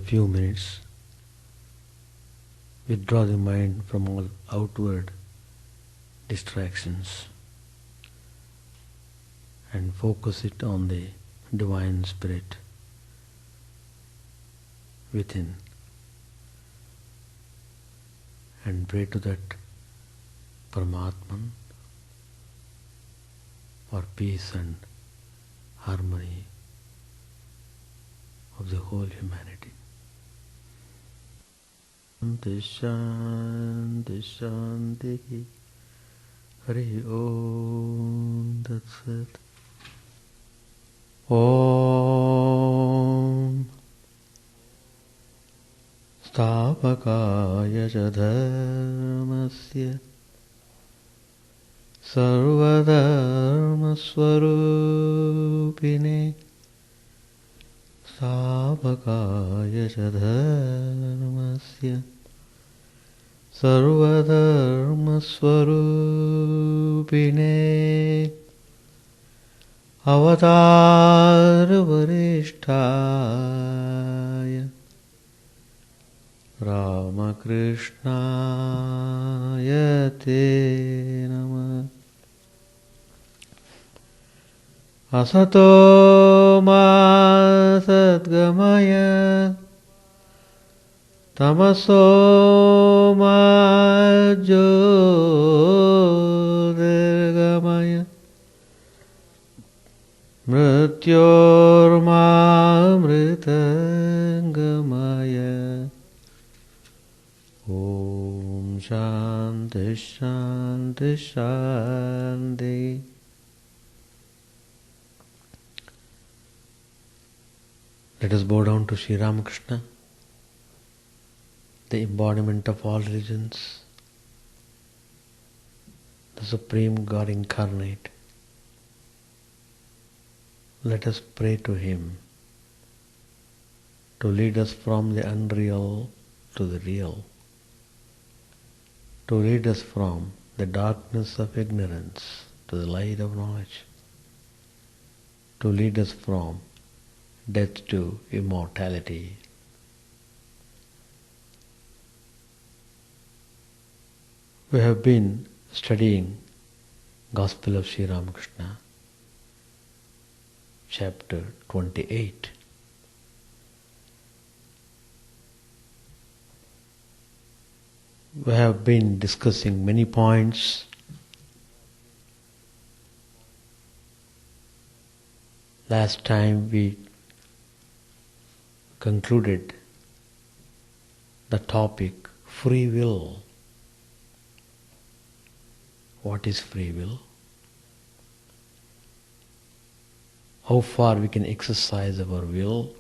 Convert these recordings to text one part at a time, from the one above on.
few minutes, withdraw the mind from all outward distractions and focus it on the Divine Spirit within, and pray to that Paramatman for peace and harmony of the whole humanity. Shanti Shanti Shanti Hari Om Tat Sat. Om Stapakaya ca dharmasya sarvadharmasvarupine Stapakaya ca dharmasya sarvadharmasvarupine Avatar Varishtaya Ramakrishna Te Namah. Asato ma sadgamaya tamaso ma jyotirgamaya mrityormamritangamaya. Om Shanti Shanti Shanti. Let us bow down to Sri Ramakrishna, the embodiment of all religions, the Supreme God incarnate. Let us pray to Him to lead us from the unreal to the real, to lead us from the darkness of ignorance to the light of knowledge, to lead us from death to immortality. We have been studying Gospel of Sri Ramakrishna, chapter 28. We have been discussing many points. Last time we concluded the topic free will. What is free will? How far we can exercise our will?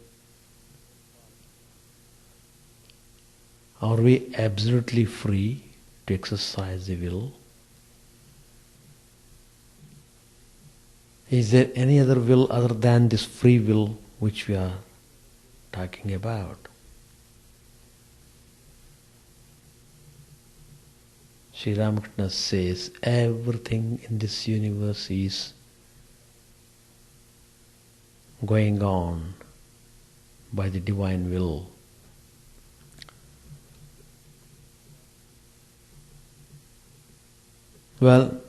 Are we absolutely free to exercise the will? Is there any other will other than this free will which we are talking about? Sri Ramakrishna says everything in this universe is going on by the divine will. Well,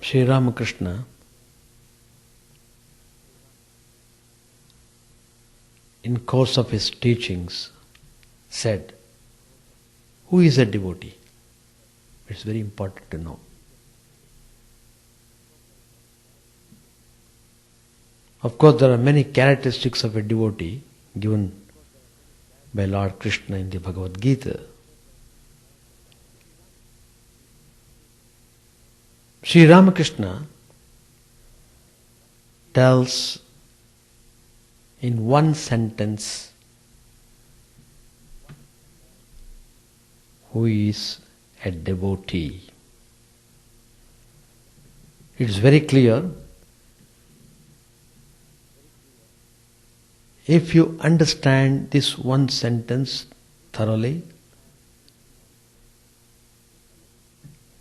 Sri Ramakrishna in course of his teachings said, who is a devotee? It's very important to know. Of course, there are many characteristics of a devotee given by Lord Krishna in the Bhagavad Gita. Sri Ramakrishna tells in one sentence who is a devotee. It is very clear. If you understand this one sentence thoroughly,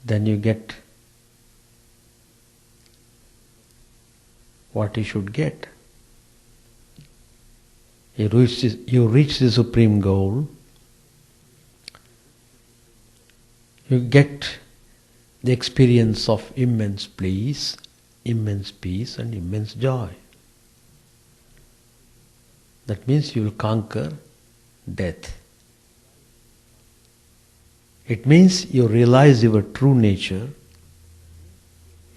then you get what you should get. You reach the supreme goal. You get the experience of immense peace, and immense joy. That means you will conquer death. It means you realize your true nature.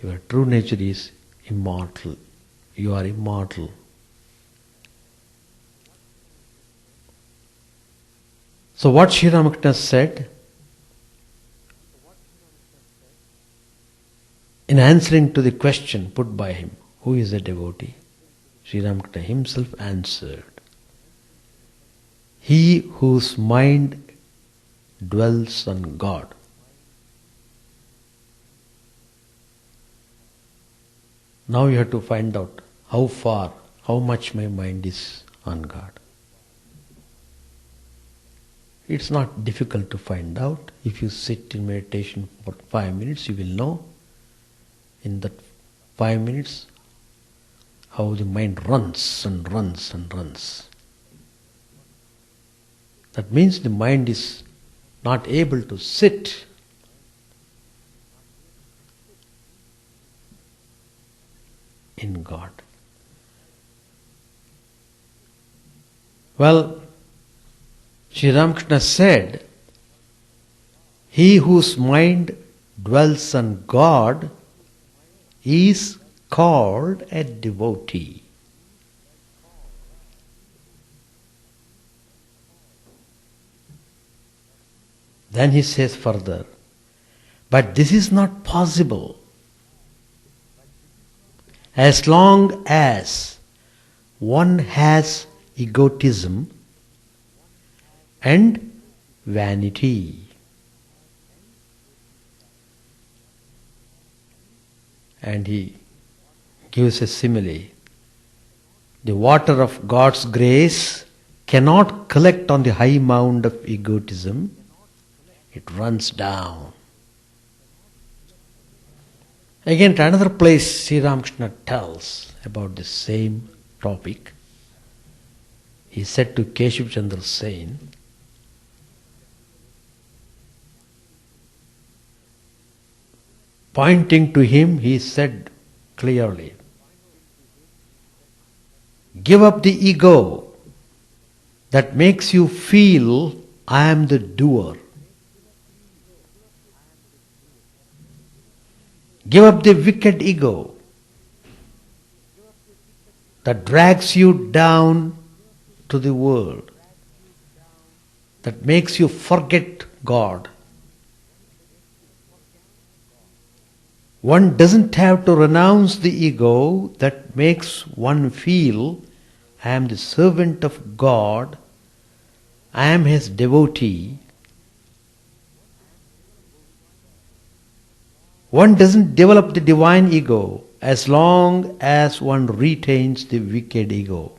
Your true nature is immortal. You are immortal. So what Sri Ramakrishna said in answering to the question put by him, who is a devotee? Sri Ramakrishna himself answered, he whose mind dwells on God. Now you have to find out how far, how much my mind is on God. It's not difficult to find out. If you sit in meditation for 5 minutes, you will know in that 5 minutes how the mind runs and runs and runs. That means the mind is not able to sit. In God. Well, Sri Ramakrishna said, he whose mind dwells on God is called a devotee. Then he says further, but this is not possible as long as one has egotism and vanity. And he gives a simile. The water of God's grace cannot collect on the high mound of egotism. It runs down. Again, at another place, Sri Ramakrishna tells about the same topic. He said to Keshav Chandra Sen, pointing to him, he said clearly, give up the ego that makes you feel I am the doer. Give up the wicked ego that drags you down to the world, that makes you forget God. One doesn't have to renounce the ego that makes one feel I am the servant of God, I am His devotee. One doesn't develop the divine ego as long as one retains the wicked ego.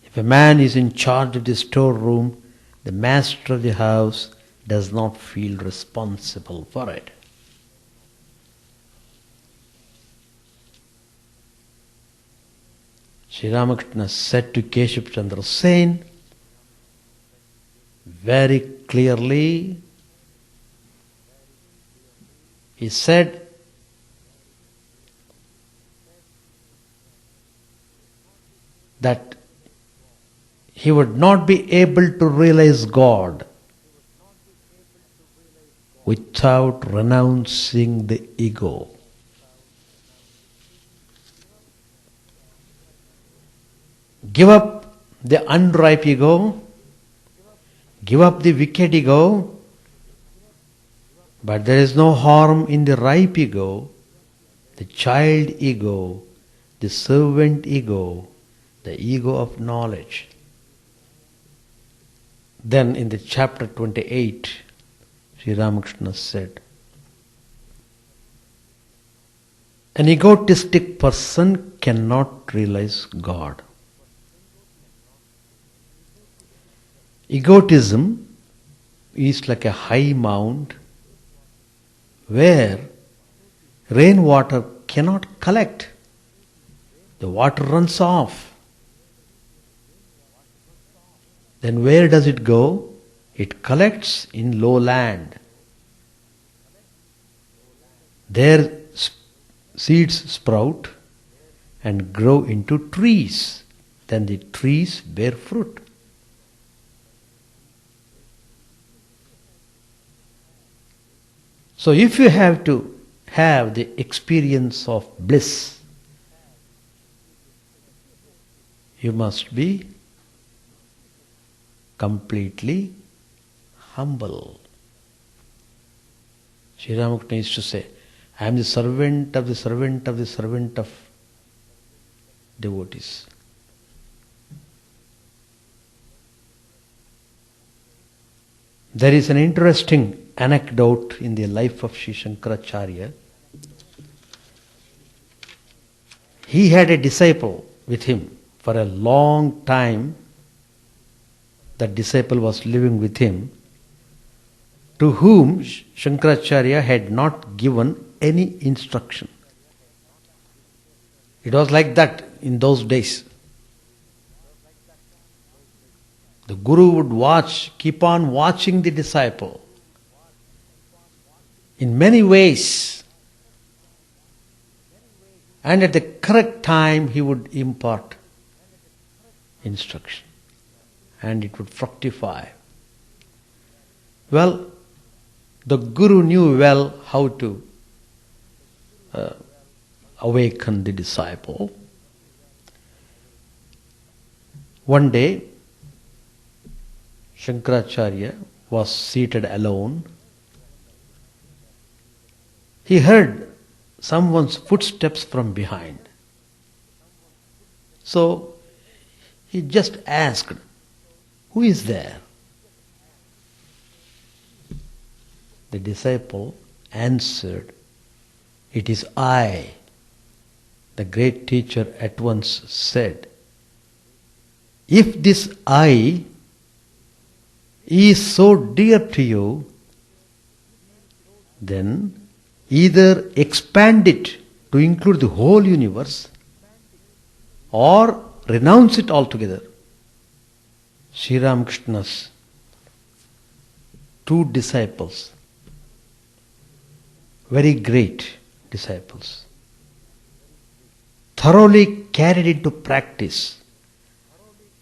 If a man is in charge of the storeroom, the master of the house does not feel responsible for it. Sri Ramakrishna said to Keshav Chandra Sen very clearly, he said, that he would not be able to realize God without renouncing the ego. Give up the unripe ego, give up the wicked ego, but there is no harm in the ripe ego, the child ego, the servant ego, the ego of knowledge. Then in the chapter 28, Sri Ramakrishna said, an egotistic person cannot realize God. Egotism is like a high mound where rainwater cannot collect. The water runs off. Then where does it go? It collects in lowland. There seeds sprout and grow into trees. Then the trees bear fruit. So if you have to have the experience of bliss, you must be completely humble. Sri Ramakrishna used to say, I am the servant of the servant of the servant of devotees. There is an interesting anecdote in the life of Sri Shankaracharya. He had a disciple with him for a long time. That disciple was living with him, to whom Shankaracharya had not given any instruction. It was like that in those days. The Guru would keep on watching the disciple in many ways, and at the correct time he would impart instruction and it would fructify. Well, the Guru knew well how to awaken the disciple. One day, Shankaracharya was seated alone. He heard someone's footsteps from behind. So he just asked, who is there? The disciple answered, it is I. The great teacher at once said, if this I is so dear to you, then either expand it to include the whole universe or renounce it altogether. Sri Ramakrishna's two disciples, very great disciples, thoroughly carried into practice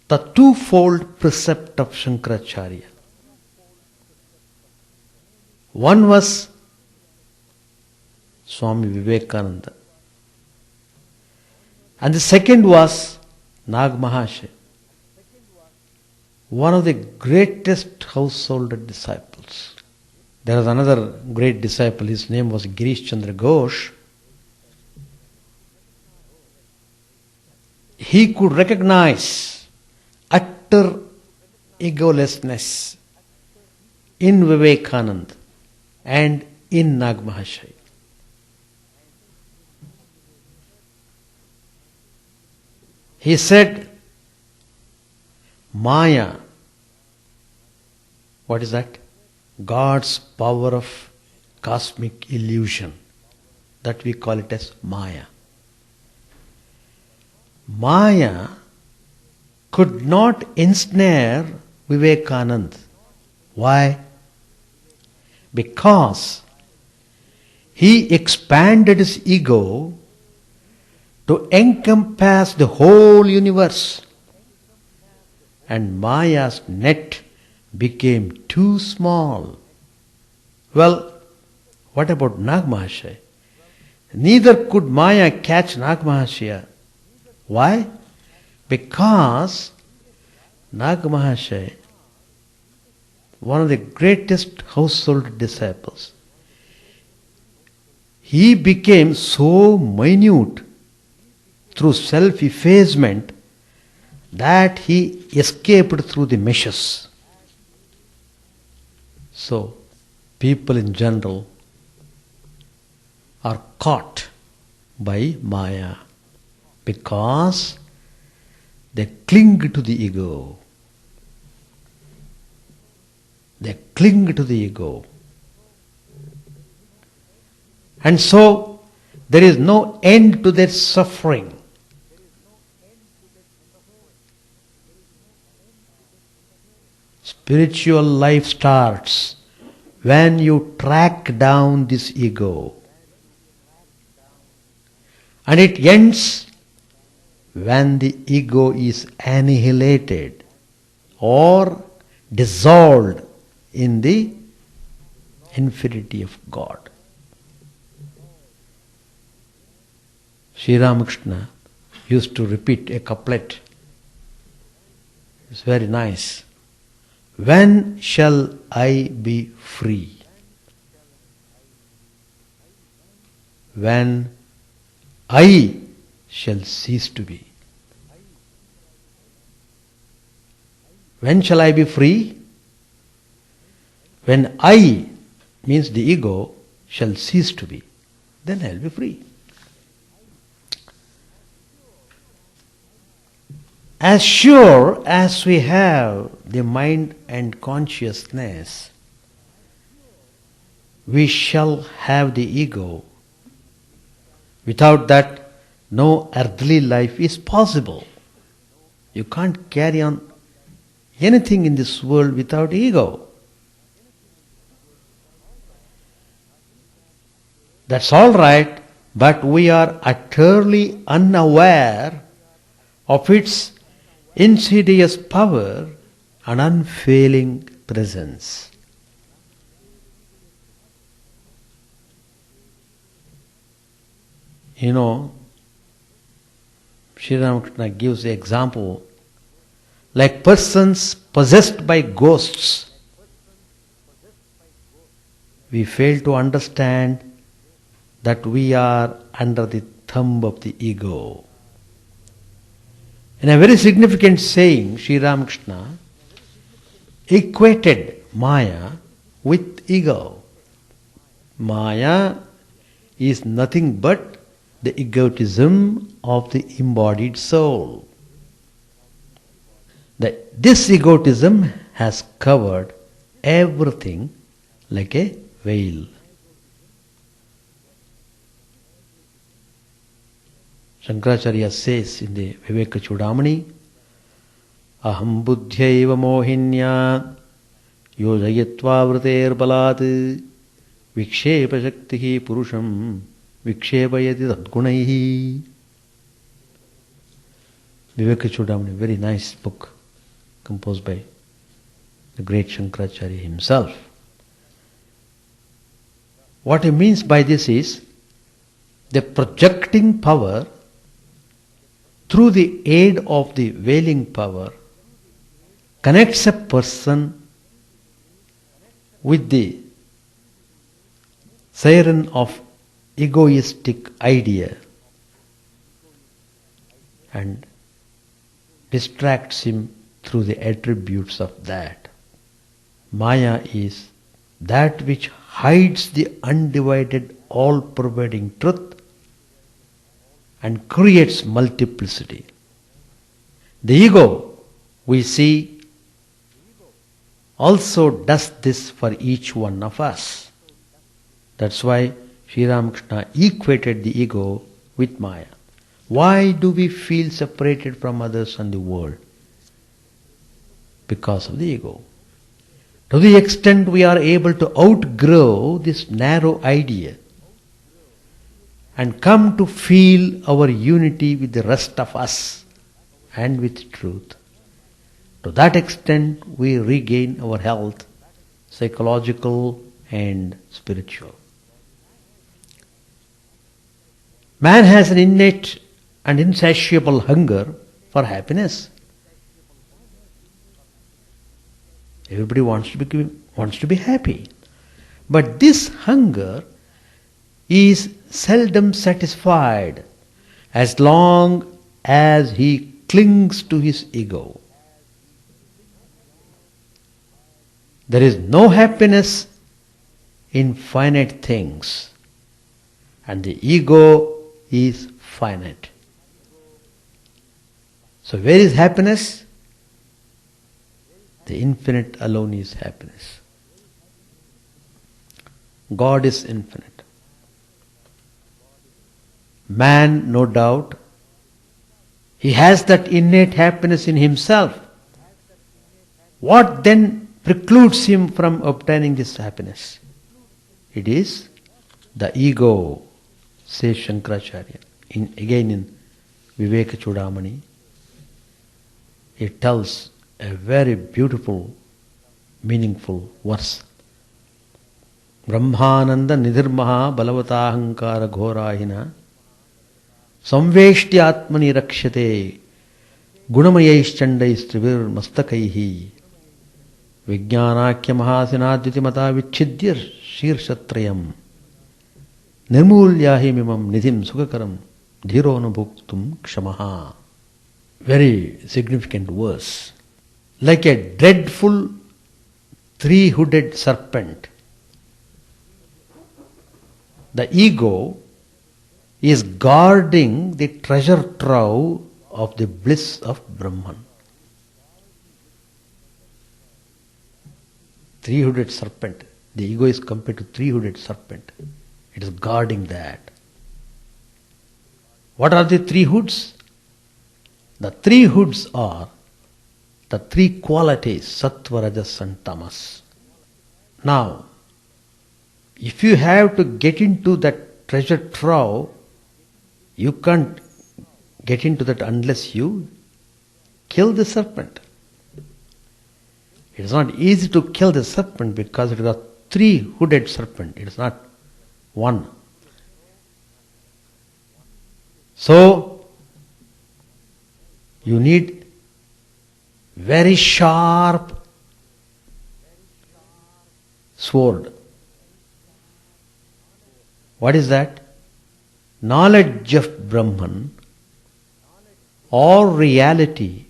the twofold precept of Shankaracharya. One was Swami Vivekananda, and the second was Nag Mahasaya, one of the greatest household disciples. There was another great disciple, his name was Girish Chandra Ghosh. He could recognize utter egolessness in Vivekananda and in Nag Mahasaya. He said, Maya, what is that? God's power of cosmic illusion. That we call it as Maya. Maya could not ensnare Vivekananda. Why? Because he expanded his ego to encompass the whole universe, and Maya's net became too small. Well, what about Nag Mahasaya? Neither could Maya catch Nag Mahasaya. Why? Because Nag Mahasaya, one of the greatest household disciples, he became so minute through self-effacement that he escaped through the meshes. So, people in general are caught by Maya because they cling to the ego. They cling to the ego. And so, there is no end to their suffering. spiritual life starts when you track down this ego. And it ends when the ego is annihilated or dissolved in the infinity of God. Sri Ramakrishna used to repeat a couplet. It's very nice. When shall I be free? When I shall cease to be. When shall I be free? When I, means the ego, shall cease to be. Then I will be free. As sure as we have the mind and consciousness, we shall have the ego. Without that, no earthly life is possible. You can't carry on anything in this world without ego. That's all right, but we are utterly unaware of its insidious power and unfailing presence. You know, Sri Ramakrishna gives the example like persons possessed by ghosts. We fail to understand that we are under the thumb of the ego. In a very significant saying, Sri Ramakrishna equated Maya with ego. Maya is nothing but the egotism of the embodied soul. This egotism has covered everything like a veil. Shankaracharya says in the Vivekananda, Aham buddhyaiva mohinya yojayatva vriter balat vikshepa shaktihi purusham vikshepayati tadgunaihi. Vivekananda, very nice book composed by the great Shankaracharya himself. What he means by this is the projecting power through the aid of the veiling power connects a person with the siren of egoistic idea and distracts him through the attributes of that. Maya is that which hides the undivided, all-pervading truth and creates multiplicity. The ego, we see, also does this for each one of us. That's why Sri Ramakrishna equated the ego with Maya. Why do we feel separated from others and the world? Because of the ego. To the extent we are able to outgrow this narrow idea and come to feel our unity with the rest of us and with truth. To that extent we regain our health, psychological and spiritual. Man has an innate and insatiable hunger for happiness. Everybody wants to be happy. But this hunger is seldom satisfied as long as he clings to his ego. There is no happiness in finite things, and the ego is finite. So where is happiness? The infinite alone is happiness. God is infinite. Man, no doubt, he has that innate happiness in himself. What then precludes him from obtaining this happiness? It is the ego, says Shankaracharya. Again in Vivekananda, it tells a very beautiful, meaningful verse. Brahmananda nidhirmaha balavatahankara ghorahina samveshti atmani rakshate gunamayaischandaistrivir mastakaihi vijnanakya mahasinadhyati mata vichidya shirshatrayam nirmulyahi mimam nidhim sukakaram dhironu kshamaha. Very significant verse. Like a dreadful three-hooded serpent, the ego is guarding the treasure trove of the bliss of Brahman. Three-hooded serpent. The ego is compared to three-hooded serpent. It is guarding that. What are the three hoods? The three hoods are the three qualities, sattva, rajas and tamas. Now, if you have to get into that treasure trove, you can't get into that unless you kill the serpent. It is not easy to kill the serpent because it is a three-hooded serpent. It is not one. So, you need very sharp sword. What is that? Knowledge of Brahman or reality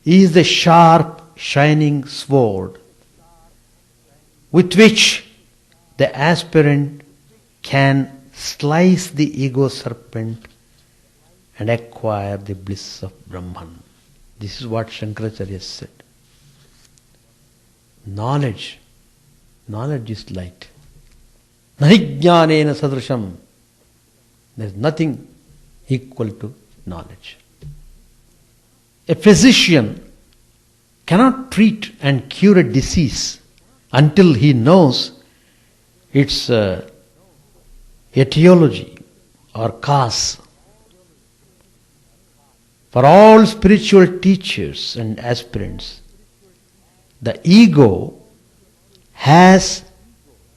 is the sharp, shining sword with which the aspirant can slice the ego serpent and acquire the bliss of Brahman. This is what Shankaracharya said. Knowledge is light. Nahi jnanena sadrisham. There is nothing equal to knowledge. A physician cannot treat and cure a disease until he knows its etiology or cause. For all spiritual teachers and aspirants, the ego has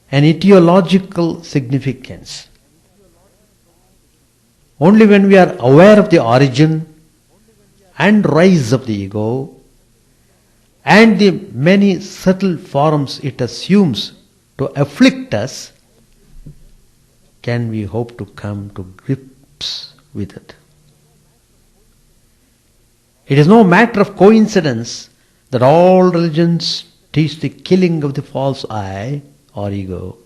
an etiological significance. Only when we are aware of the origin and rise of the ego and the many subtle forms it assumes to afflict us, can we hope to come to grips with it. It is no matter of coincidence that all religions teach the killing of the false I or ego,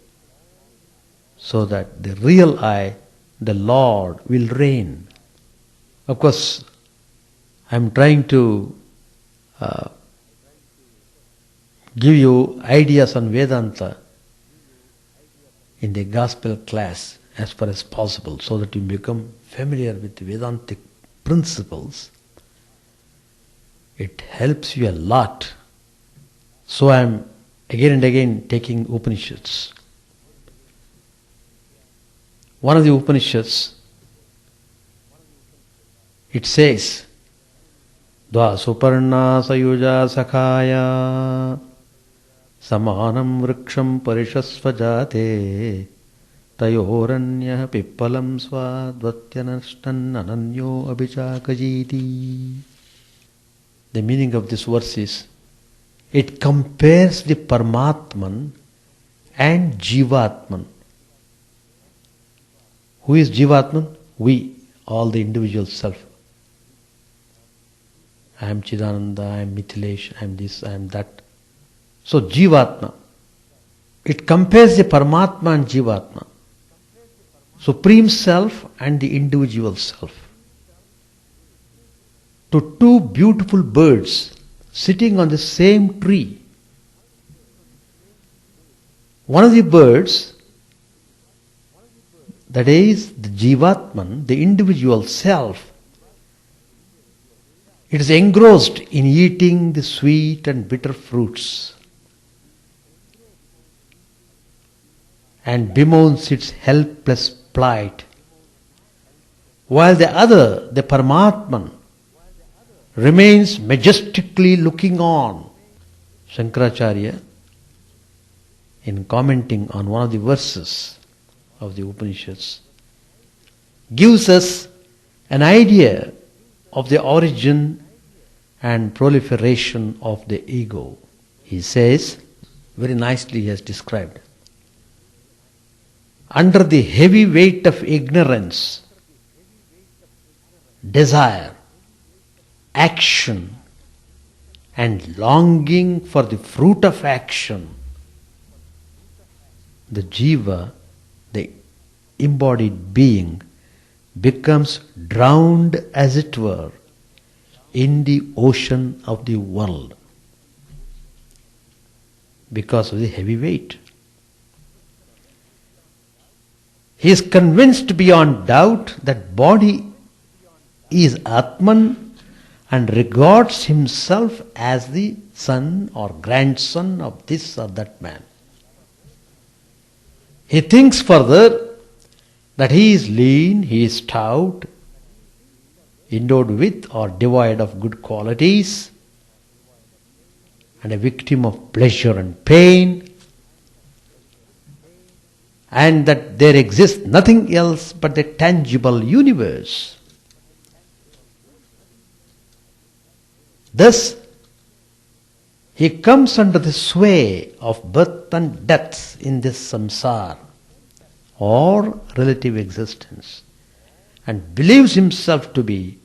so that the real I, the Lord, will reign. Of course, I am trying to give you ideas on Vedanta in the gospel class as far as possible, so that you become familiar with the Vedantic principles. It helps you a lot. So I am again and again taking Upanishads. One of the Upanishads, it says, Dva suparna sayuja sakhaya samanam vriksham parishasvajate tayoranya pippalam swadvatyanashtan ananyo abhichakajiti. The meaning of this verse is, it compares the Paramatman and Jivatman. Who is Jivatman? We, all the individual self. I am Chidananda, I am Mithilesh, I am this, I am that. So Jivatma. It compares the Paramatma and Jivatma. Supreme Self and the individual self. To two beautiful birds sitting on the same tree. One of the birds, that is the Jivatman, the individual self, It is engrossed in eating the sweet and bitter fruits and bemoans its helpless plight, while the other, the Paramatman, remains majestically looking on. Shankaracharya, in commenting on one of the verses of the Upanishads, gives us an idea of the origin and proliferation of the ego. He says, very nicely he has described, under the heavy weight of ignorance, desire, action, and longing for the fruit of action, the jiva, the embodied being, becomes drowned, as it were, in the ocean of the world because of the heavy weight. He is convinced beyond doubt that body is Atman and regards himself as the son or grandson of this or that man. He thinks further that he is lean, he is stout, endowed with or devoid of good qualities, and a victim of pleasure and pain, and that there exists nothing else but the tangible universe. Thus, he comes under the sway of birth and death in this samsara, or relative existence, and believes himself to be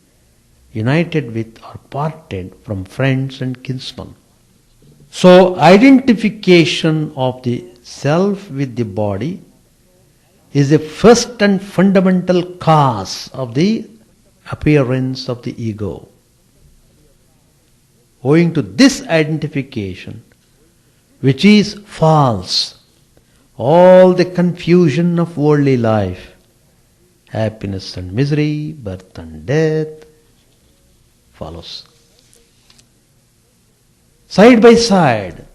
united with or parted from friends and kinsmen. So, identification of the self with the body is the first and fundamental cause of the appearance of the ego. Owing to this identification, which is false, all the confusion of worldly life, happiness and misery, birth and death, follows. Side by side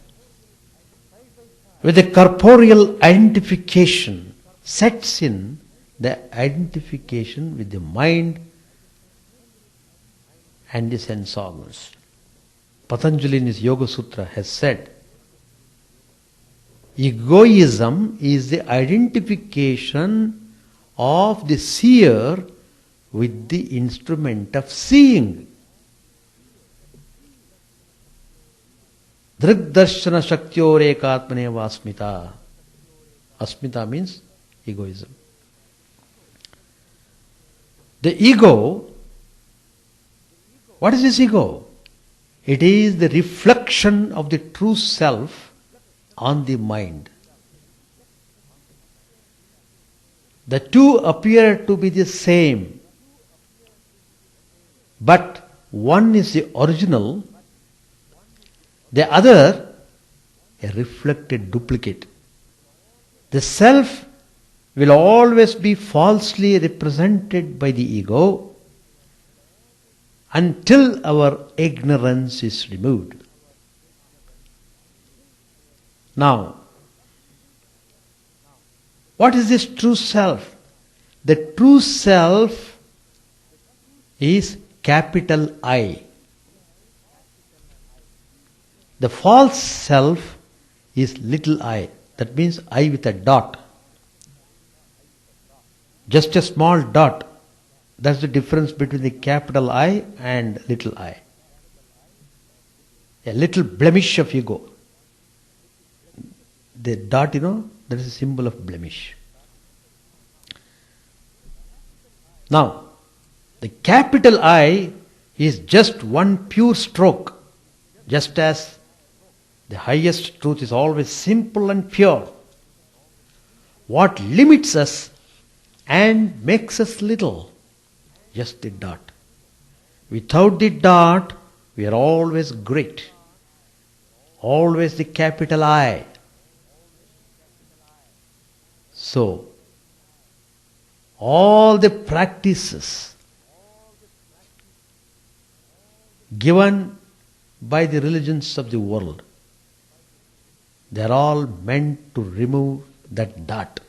with the corporeal identification sets in the identification with the mind and the sense organs. Patanjali in his Yoga Sutra has said, egoism is the identification of the seer with the instrument of seeing. Drigdarshana shaktyor ekatmane vasmita. Asmita means egoism. The ego, what is this ego? It is the reflection of the true self on the mind. The two appear to be the same, but one is the original, the other a reflected duplicate. The self will always be falsely represented by the ego until our ignorance is removed. Now, what is this true self? The true self is capital I. The false self is little I. That means I with a dot. Just a small dot. That's the difference between the capital I and little I. A little blemish of ego. The dot, that is a symbol of blemish. Now, the capital I is just one pure stroke, just as the highest truth is always simple and pure. What limits us and makes us little? Just the dot. Without the dot, we are always great. Always the capital I. So, all the practices, given by the religions of the world. They are all meant to remove that dot.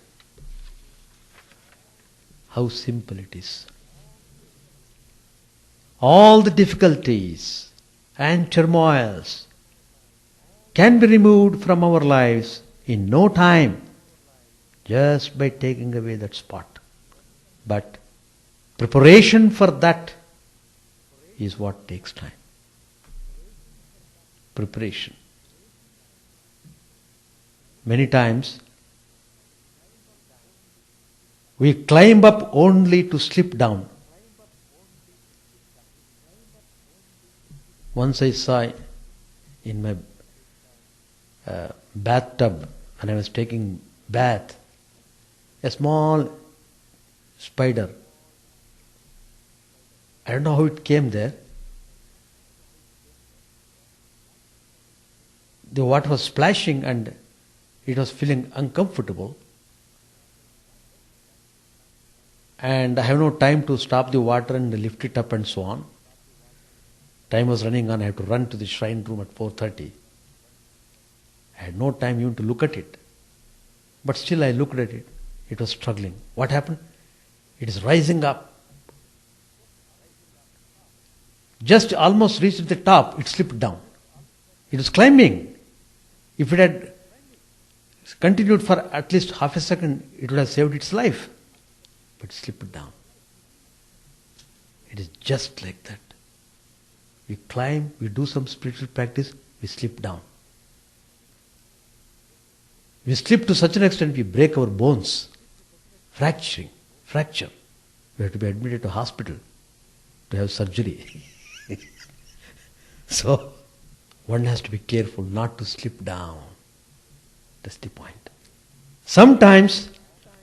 How simple it is. All the difficulties and turmoils can be removed from our lives in no time, just by taking away that spot. But preparation for that is what takes time. Preparation. Many times we climb up only to slip down. Once I saw in my bathtub when I was taking bath, a small spider. I don't know how it came there. The water was splashing and it was feeling uncomfortable. And I have no time to stop the water and lift it up and so on. Time was running on. I had to run to the shrine room at 4:30. I had no time even to look at it. But still I looked at it. It was struggling. What happened? It is rising up. Just almost reached the top, it slipped down. It was climbing. If it had continued for at least half a second, it would have saved its life. But it slipped down. It is just like that. We climb, we do some spiritual practice, we slip down. We slip to such an extent we break our bones. Fracture. We have to be admitted to hospital to have surgery. So, one has to be careful not to slip down. That's the point. Sometimes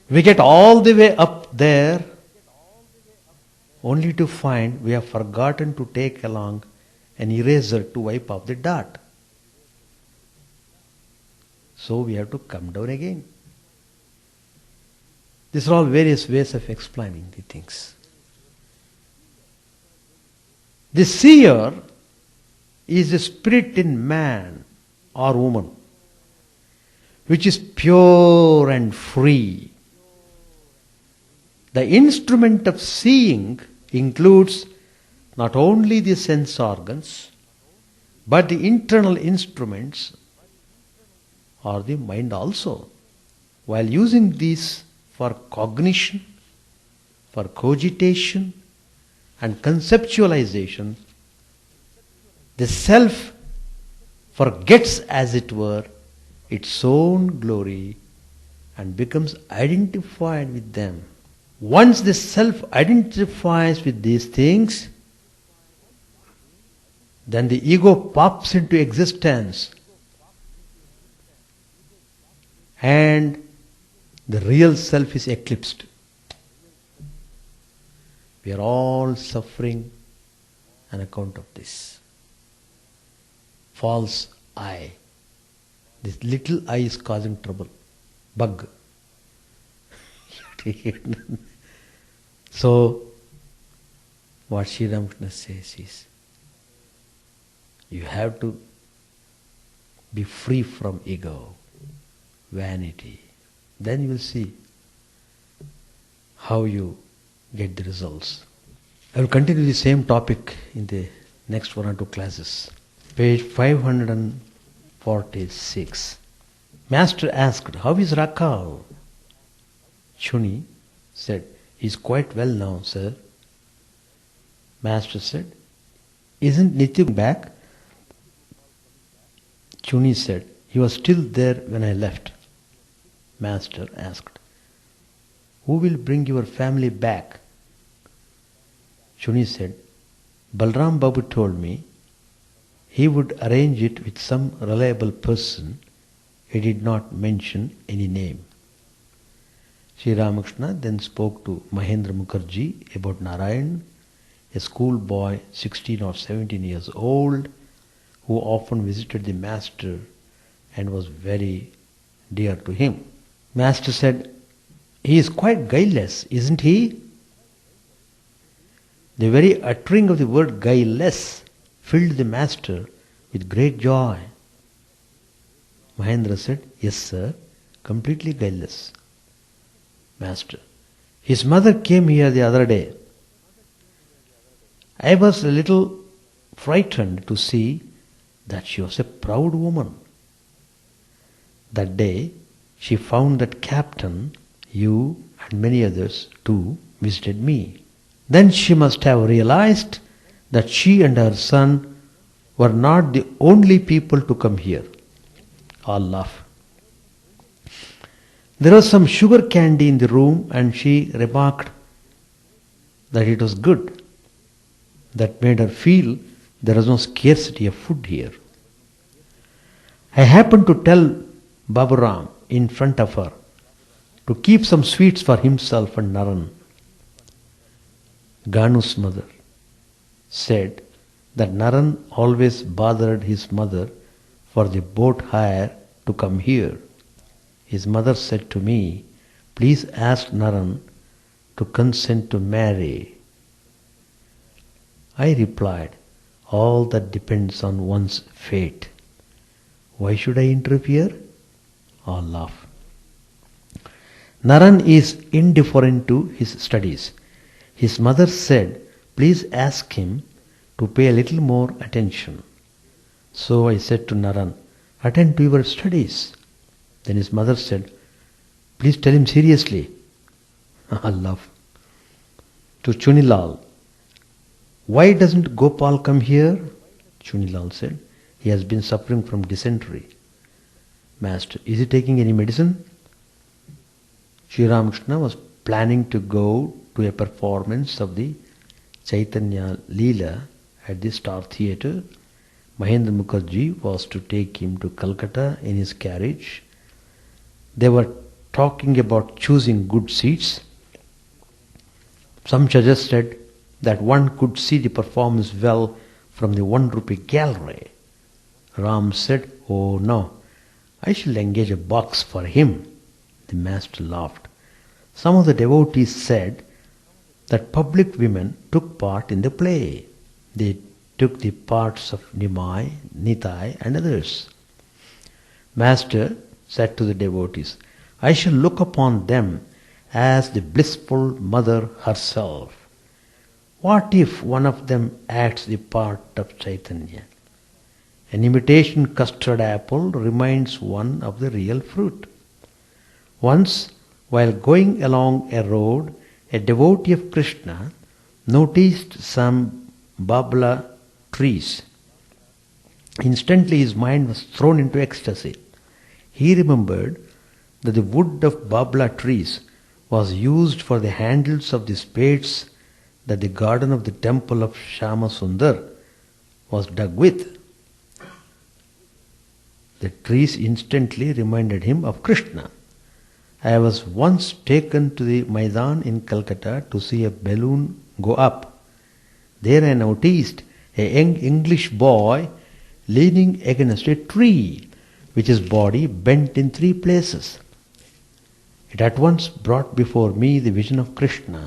we get all the way up there only to find we have forgotten to take along an eraser to wipe off the dot. So we have to come down again. These are all various ways of explaining the things. The seer is a spirit in man or woman which is pure and free. The instrument of seeing includes not only the sense organs but the internal instruments or the mind also. While using these for cognition, for cogitation and conceptualization, the self forgets, as it were, its own glory and becomes identified with them. Once the self identifies with these things, then the ego pops into existence and the real self is eclipsed. We are all suffering on account of this. False I. This little I is causing trouble. Bug. So, what Sri Ramakrishna says is, you have to be free from ego, vanity. Then you will see how you get the results. I will continue the same topic in the next one or two classes. Page 546. Master asked, how is Rakal? Chuni said, he is quite well now, sir. Master said, isn't Nitya back? Chuni said, he was still there when I left. Master asked, who will bring your family back? Chuni said, Balram Babu told me he would arrange it with some reliable person. He did not mention any name. Sri Ramakrishna then spoke to Mahendra Mukherjee about Narayan, a schoolboy 16 or 17 years old who often visited the Master and was very dear to him. Master said, he is quite guileless, isn't he? The very uttering of the word guileless filled the master with great joy. Mahendra said, "Yes, sir," completely guileless. Master, his mother came here the other day. I was a little frightened to see that she was a proud woman. That day she found that Captain, you and many others too visited me. Then she must have realized that she and her son were not the only people to come here. All laugh. There was some sugar candy in the room and she remarked that it was good. That made her feel there was no scarcity of food here. I happened to tell Baburam in front of her to keep some sweets for himself and Naran. Ganu's mother said that Naran always bothered his mother for the boat hire to come here. His mother said to me, "Please ask Naran to consent to marry." I replied, "All that depends on one's fate. Why should I interfere?" All laugh. Naran is indifferent to his studies. His mother said, "Please ask him to pay a little more attention." So I said to Naran, "Attend to your studies." Then his mother said, "Please tell him seriously." All laugh. To Chunilal, "Why doesn't Gopal come here?" Chunilal said, "He has been suffering from dysentery." Master, "Is he taking any medicine?" Sri Ramakrishna was planning to go to a performance of the Chaitanya Leela at the Star Theatre. Mahendra Mukherjee was to take him to Calcutta in his carriage. They were talking about choosing good seats. Some suggested that one could see the performance well from the 1 rupee gallery. Ram said, "Oh no, I shall engage a box for him." The master laughed. Some of the devotees said that public women took part in the play. They took the parts of Nimai, Nitai and others. Master said to the devotees, "I shall look upon them as the blissful mother herself. What if one of them acts the part of Chaitanya? An imitation custard apple reminds one of the real fruit." Once, while going along a road, a devotee of Krishna noticed some babla trees. Instantly his mind was thrown into ecstasy. He remembered that the wood of babla trees was used for the handles of the spades that the garden of the temple of Shama Sundar was dug with. The trees instantly reminded him of Krishna. I was once taken to the Maidan in Calcutta to see a balloon go up. There I noticed a young English boy leaning against a tree, with his body bent in 3 places. It at once brought before me the vision of Krishna,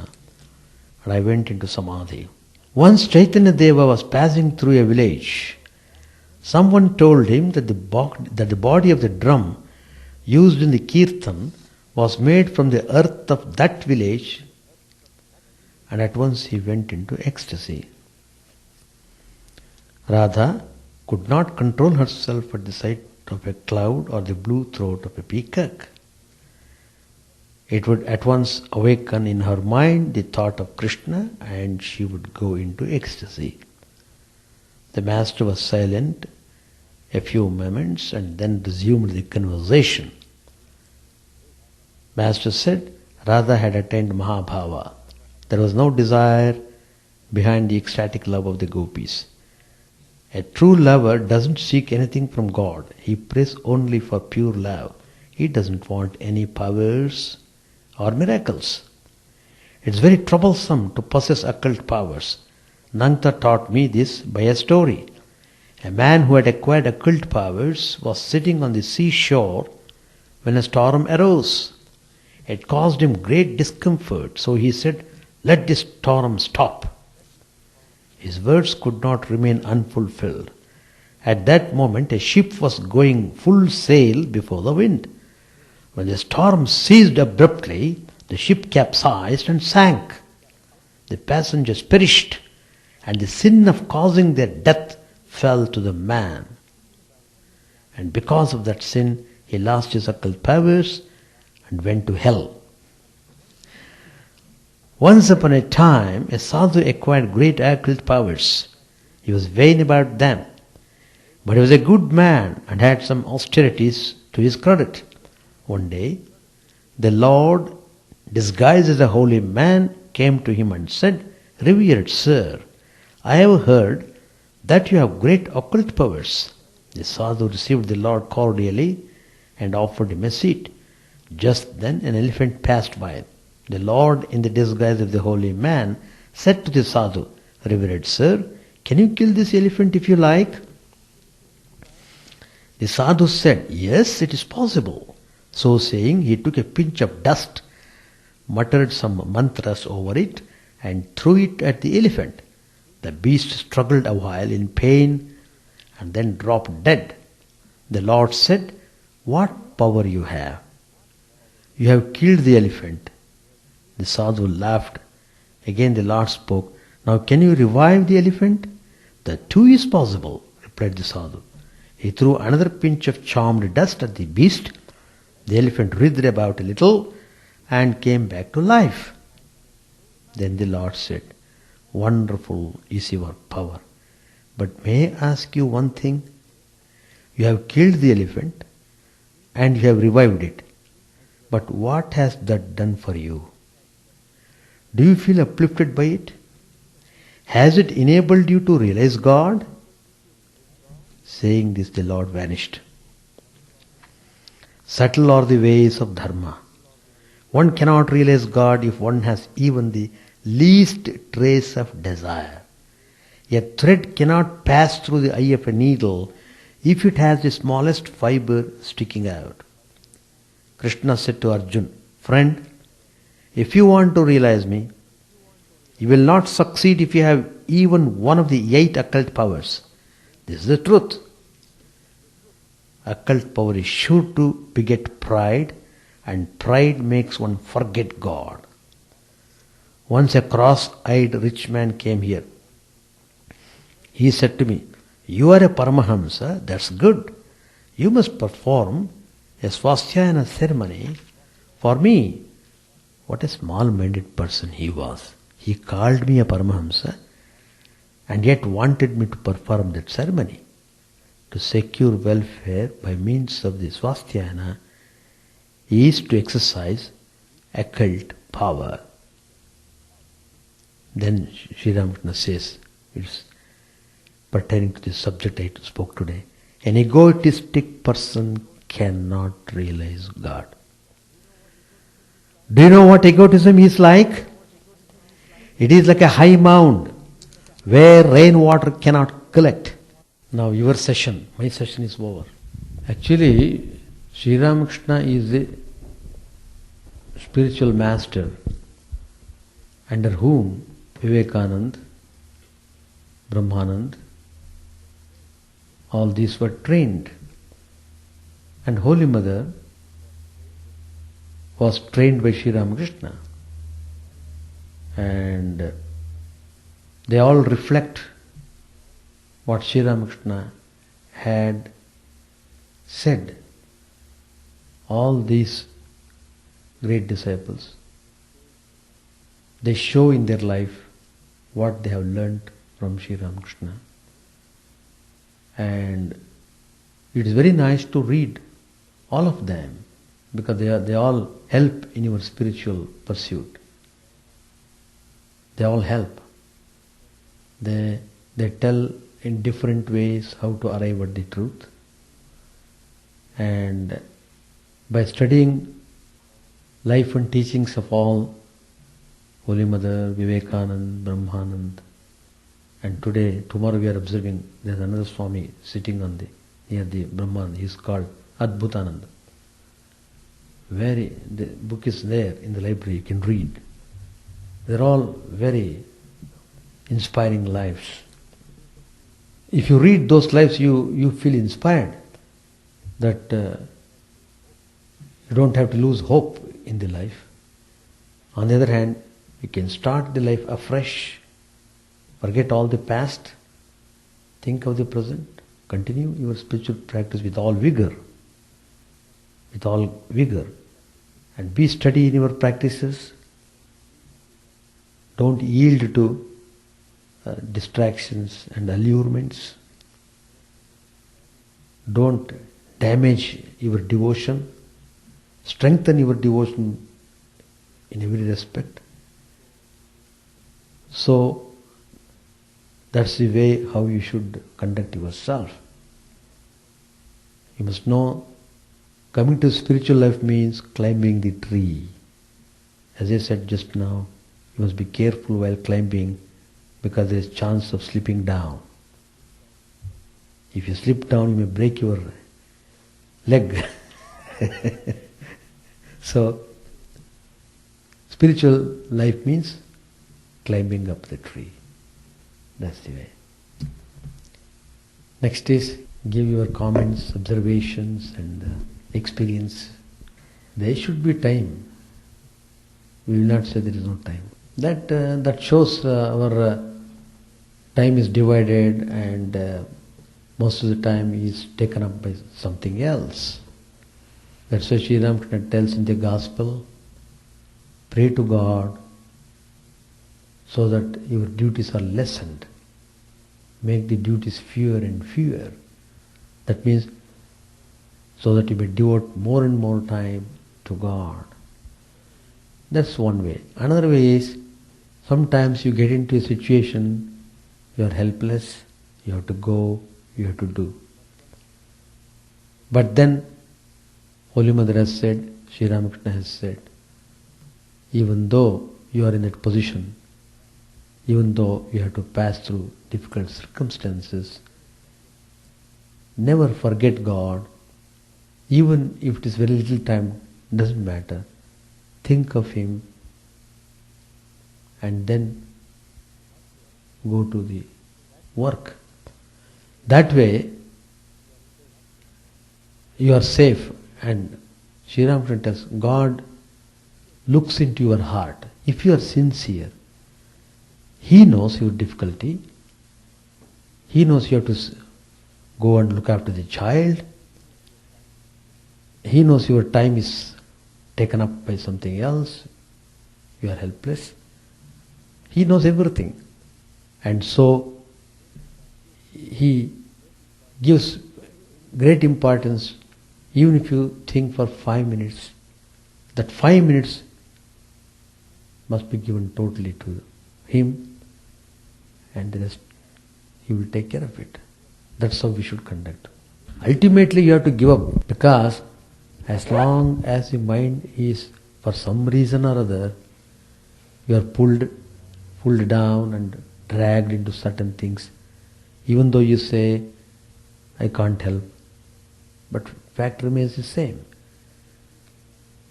and I went into samadhi. Once Chaitanya Deva was passing through a village. Someone told him that the body of the drum used in the kirtan was made from the earth of that village, and at once he went into ecstasy. Radha could not control herself at the sight of a cloud or the blue throat of a peacock. It would at once awaken in her mind the thought of Krishna, and she would go into ecstasy. The master was silent a few moments and then resumed the conversation. Master said, Radha had attained Mahabhava. There was no desire behind the ecstatic love of the gopis. A true lover doesn't seek anything from God. He prays only for pure love. He doesn't want any powers or miracles. It's very troublesome to possess occult powers. Nangta taught me this by a story. A man who had acquired occult powers was sitting on the seashore when a storm arose. It caused him great discomfort, so he said, "Let this storm stop." His words could not remain unfulfilled. At that moment a ship was going full sail before the wind. When the storm ceased abruptly, the ship capsized and sank. The passengers perished, and the sin of causing their death fell to the man. And because of that sin, he lost his occult powers and went to hell. Once upon a time, a sadhu acquired great occult powers. He was vain about them, but he was a good man and had some austerities to his credit. One day, the Lord, disguised as a holy man, came to him and said, "Revered sir, I have heard that you have great occult powers." The sadhu received the Lord cordially and offered him a seat. Just then an elephant passed by. The Lord, in the disguise of the holy man, said to the sadhu, "Revered sir, can you kill this elephant if you like?" The sadhu said, "Yes, it is possible." So saying, he took a pinch of dust, muttered some mantras over it, and threw it at the elephant. The beast struggled a while in pain and then dropped dead. The Lord said, "What power you have? You have killed the elephant." The sadhu laughed. Again the Lord spoke, "Now can you revive the elephant?" "That too is possible," replied the sadhu. He threw another pinch of charmed dust at the beast. The elephant writhed about a little and came back to life. Then the Lord said, "Wonderful is your power. But may I ask you one thing? You have killed the elephant and you have revived it. But what has that done for you? Do you feel uplifted by it? Has it enabled you to realize God?" Saying this, the Lord vanished. Subtle are the ways of dharma. One cannot realize God if one has even the least trace of desire. A thread cannot pass through the eye of a needle if it has the smallest fiber sticking out. Krishna said to Arjuna, "Friend, if you want to realize me, you will not succeed if you have even one of the 8 occult powers. This is the truth. Occult power is sure to beget pride, and pride makes one forget God." Once a cross-eyed rich man came here. He said to me, "You are a Paramahamsa, that's good. You must perform a swasthayana ceremony for me." What a small-minded person he was. He called me a Paramahamsa and yet wanted me to perform that ceremony. To secure welfare by means of the swasthayana is to exercise occult power. Then Sri Ramakrishna says, it's pertaining to the subject I spoke today, an egotistic person cannot realize God. Do you know what egotism is like? It is like a high mound where rainwater cannot collect. Now your session, my session is over. Actually, Sri Ramakrishna is the spiritual master under whom Vivekananda, Brahmanand, all these were trained. And Holy Mother was trained by Sri Ramakrishna. And they all reflect what Sri Ramakrishna had said. All these great disciples, they show in their life what they have learnt from Sri Ramakrishna. And it is very nice to read all of them because they all help in your spiritual pursuit. They all help. They tell in different ways how to arrive at the truth. And by studying life and teachings of all Holy Mother, Vivekananda, Brahmanand, and tomorrow we are observing there is another Swami sitting near the Brahmanand. He is called Adbhutananda. The book is there in the library, you can read. They are all very inspiring lives. If you read those lives, you feel inspired that you don't have to lose hope in the life. On the other hand, you can start the life afresh, forget all the past, think of the present, continue your spiritual practice with all vigor, and be steady in your practices. Don't yield to distractions and allurements. Don't damage your devotion. Strengthen your devotion in every respect. So, that's the way how you should conduct yourself. You must know, coming to spiritual life means climbing the tree. As I said just now, you must be careful while climbing because there is chance of slipping down. If you slip down, you may break your leg. So, spiritual life means climbing up the tree. That's the way. Next is give your comments, observations and experience. There should be time. We will not say there is no time. That shows our time is divided and most of the time is taken up by something else. That's why Sri Ramakrishna tells in the Gospel, pray to God so that your duties are lessened. Make the duties fewer and fewer. That means so that you may devote more and more time to God. That's one way. Another way is, sometimes you get into a situation, you are helpless, you have to go, you have to do. But then, Holy Mother has said, Sri Ramakrishna has said, even though you are in that position, even though you have to pass through difficult circumstances, never forget God. Even if it is very little time, doesn't matter. Think of Him and then go to the work. That way you are safe. And Sri Ramakrishna tells, God looks into your heart. If you are sincere, He knows your difficulty. He knows you have to go and look after the child. He knows your time is taken up by something else. You are helpless. He knows everything. And so He gives great importance. Even if you think for 5 minutes, that 5 minutes must be given totally to Him, and the rest He will take care of it. That's how we should conduct. Ultimately you have to give up, because as long as the mind is, for some reason or other, you are pulled down and dragged into certain things, even though you say, I can't help, but fact remains the same.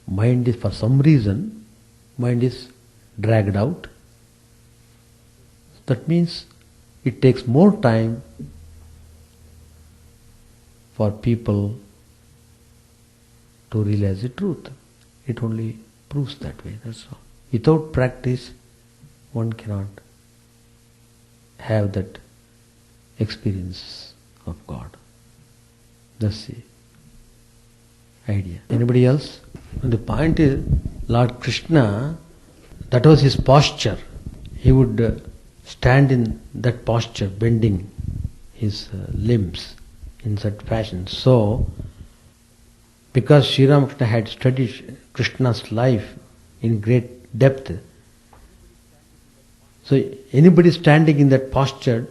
Mind is, for some reason, mind is dragged out. That means it takes more time for people to realize the truth. It only proves that way, that's all. Without practice, one cannot have that experience of God. That's the idea. Anybody else? And the point is, Lord Krishna, that was his posture. He would stand in that posture, bending his limbs in such fashion. So, because Sri Ramakrishna had studied Krishna's life in great depth, so anybody standing in that posture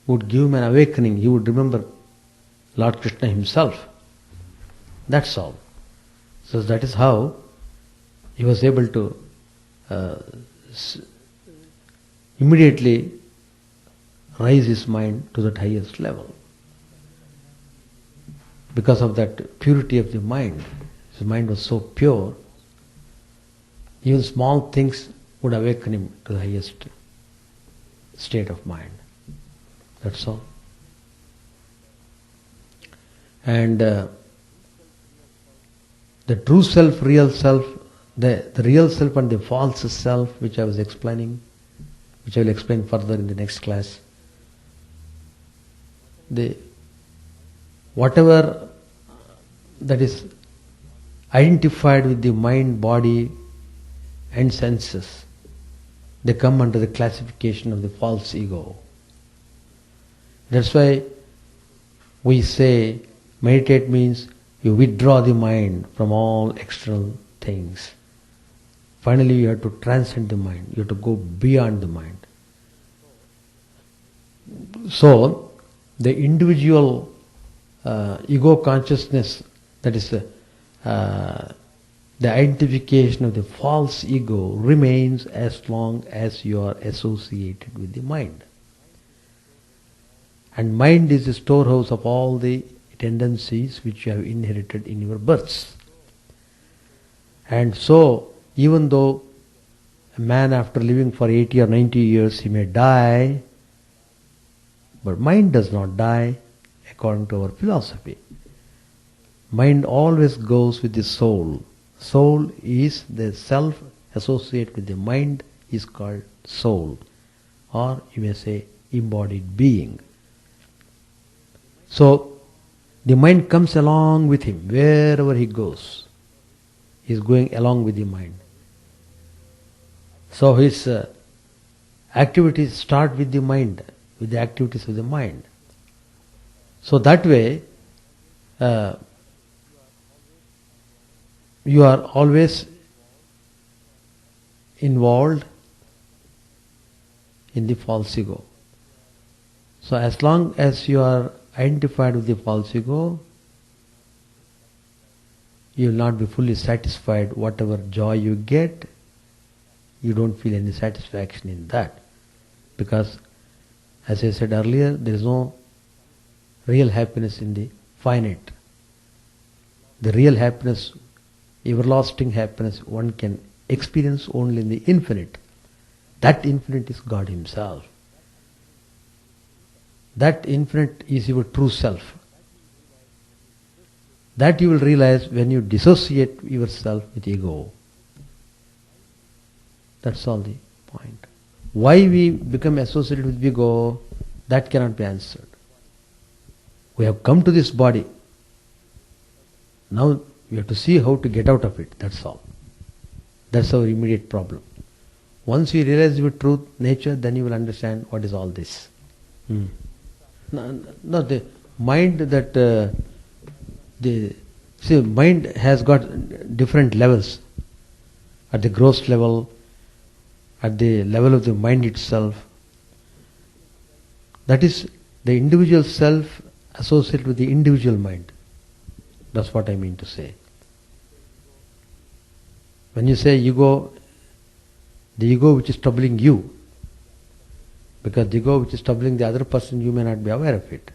would give him an awakening. He would remember Lord Krishna himself. That's all. So that is how he was able to immediately raise his mind to that highest level. Because of that purity of the mind. His mind was so pure, even small things would awaken him to the highest state of mind. That's all. And the true self, real self, the real self and the false self, which I was explaining, which I will explain further in the next class. Whatever that is identified with the mind, body and senses, they come under the classification of the false ego. That's why we say meditate means you withdraw the mind from all external things. Finally you have to transcend the mind, you have to go beyond the mind. So the individual ego consciousness, that is the identification of the false ego, remains as long as you are associated with the mind. And mind is the storehouse of all the tendencies which you have inherited in your births. And so, even though a man after living for 80 or 90 years, he may die, but mind does not die according to our philosophy. Mind always goes with the soul. Soul is the self associated with the mind is called soul, or you may say embodied being. So the mind comes along with him wherever he goes. He is going along with the mind. So his activities start with the mind, with the activities of the mind. So that way you are always involved in the false ego. So as long as you are identified with the false ego, you will not be fully satisfied. Whatever joy you get, you don't feel any satisfaction in that. Because, as I said earlier, there is no real happiness in the finite. The real happiness, everlasting happiness, one can experience only in the infinite. That infinite is God Himself. That infinite is your true self. That you will realize when you dissociate yourself with ego. That's all the point. Why we become associated with ego, that cannot be answered. We have come to this body. Now we have to see how to get out of it, that's all. That's our immediate problem. Once you realize your truth, nature, then you will understand what is all this. No, the mind that mind has got different levels. At the gross level, at the level of the mind itself. That is the individual self associated with the individual mind. That's what I mean to say. When you say ego, the ego which is troubling you, because the ego which is troubling the other person, you may not be aware of it.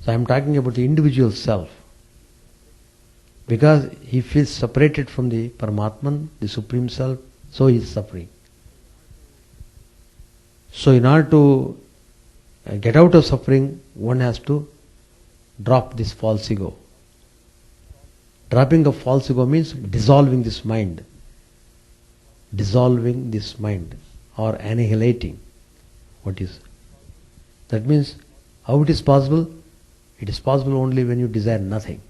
So I am talking about the individual self. Because he feels separated from the Paramatman, the Supreme Self, so he is suffering. So in order to get out of suffering, one has to drop this false ego. Dropping of false ego means dissolving this mind. Dissolving this mind or annihilating. What is? That means how it is possible? It is possible only when you desire nothing.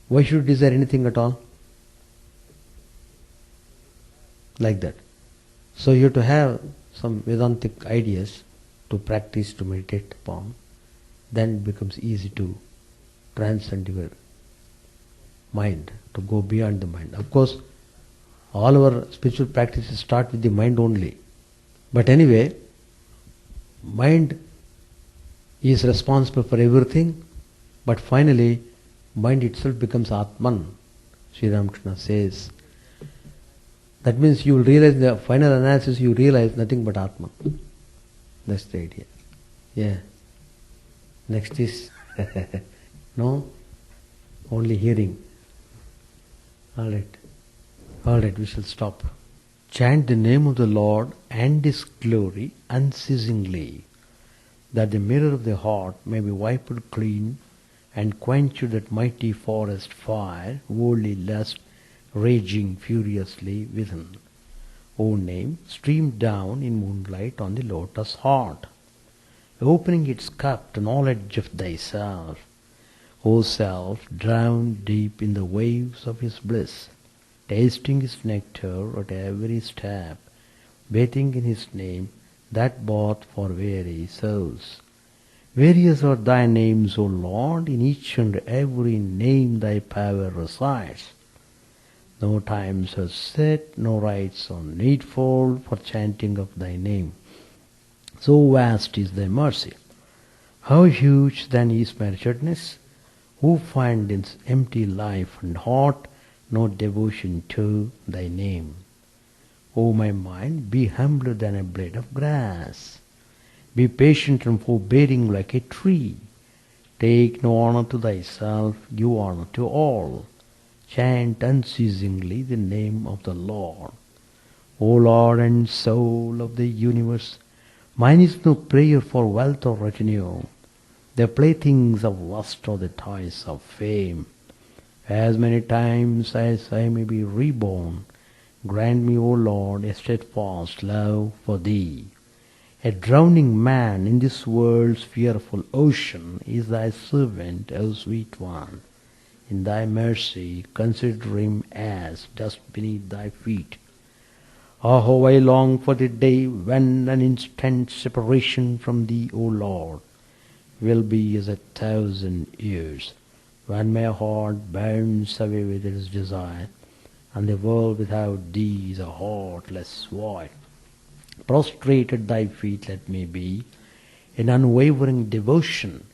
Why should you desire anything at all? Like that. So you have to have some Vedantic ideas to practice, to meditate upon. Then it becomes easy to transcend your mind, to go beyond the mind. Of course, all our spiritual practices start with the mind only. But anyway, mind is responsible for everything, but finally, mind itself becomes Atman. Sri Ramakrishna says. That means you will realize, in the final analysis, you realize nothing but Atman. That's the idea. Yeah. Next is no? Only hearing. Alright, we shall stop. Chant the name of the Lord and His glory unceasingly, that the mirror of the heart may be wiped clean and quench that mighty forest fire, worldly lust raging furiously within. O name, stream down in moonlight on the lotus heart, opening its cup to knowledge of thyself. O self, drowned deep in the waves of his bliss, tasting his nectar at every step, bathing in his name, that bought for weary souls. Various are thy names, O Lord, in each and every name thy power resides. No times are set, no rites are needful for chanting of thy name. So vast is thy mercy. How huge then is my wretchedness, who find in empty life and heart no devotion to thy name. O my mind, be humbler than a blade of grass. Be patient and forbearing like a tree. Take no honor to thyself, give honor to all. Chant unceasingly the name of the Lord. O Lord and soul of the universe, mine is no prayer for wealth or retinue, the playthings of lust or the toys of fame. As many times as I may be reborn, grant me, O Lord, a steadfast love for Thee. A drowning man in this world's fearful ocean is Thy servant, O sweet one. In Thy mercy consider him as dust beneath Thy feet. Ah, how I long for the day when an instant separation from Thee, O Lord, will be as 1,000 years, when my heart burns away with its desire, and the world without Thee is a heartless void. Prostrate at Thy feet let me be, in unwavering devotion,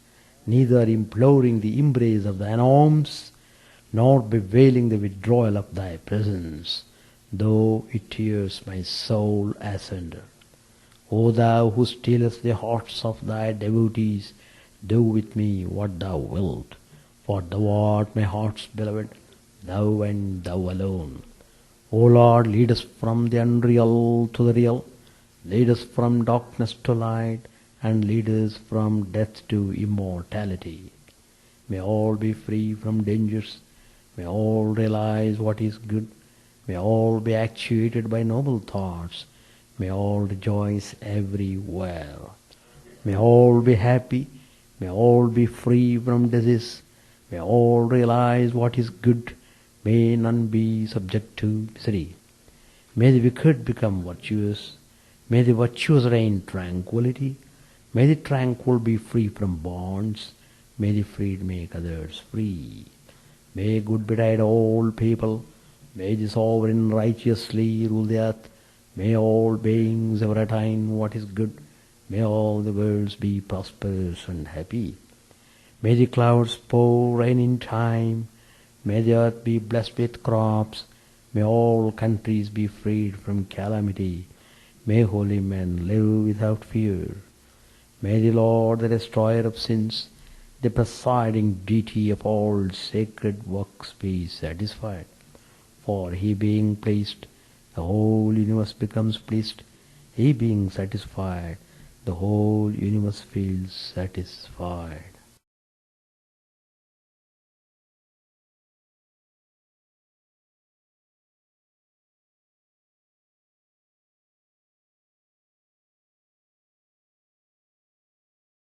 neither imploring the embrace of Thine arms, nor bewailing the withdrawal of Thy presence, though it tears my soul asunder. O Thou who stealest the hearts of Thy devotees, do with me what Thou wilt, for Thou art my heart's beloved, Thou and Thou alone. O Lord, lead us from the unreal to the real, lead us from darkness to light, and lead us from death to immortality. May all be free from dangers, may all realize what is good, may all be actuated by noble thoughts, may all rejoice everywhere. May all be happy, may all be free from disease, may all realize what is good, may none be subject to misery. May the wicked become virtuous, may the virtuous reign tranquility, may the tranquil be free from bonds, may the freed make others free. May good betide all people, may the sovereign righteously rule the earth, may all beings ever attain what is good, may all the worlds be prosperous and happy. May the clouds pour rain in time, may the earth be blessed with crops, may all countries be freed from calamity, may holy men live without fear. May the Lord, the destroyer of sins, the presiding deity of all sacred works, be satisfied. For He being pleased, the whole universe becomes pleased. He being satisfied, the whole universe feels satisfied.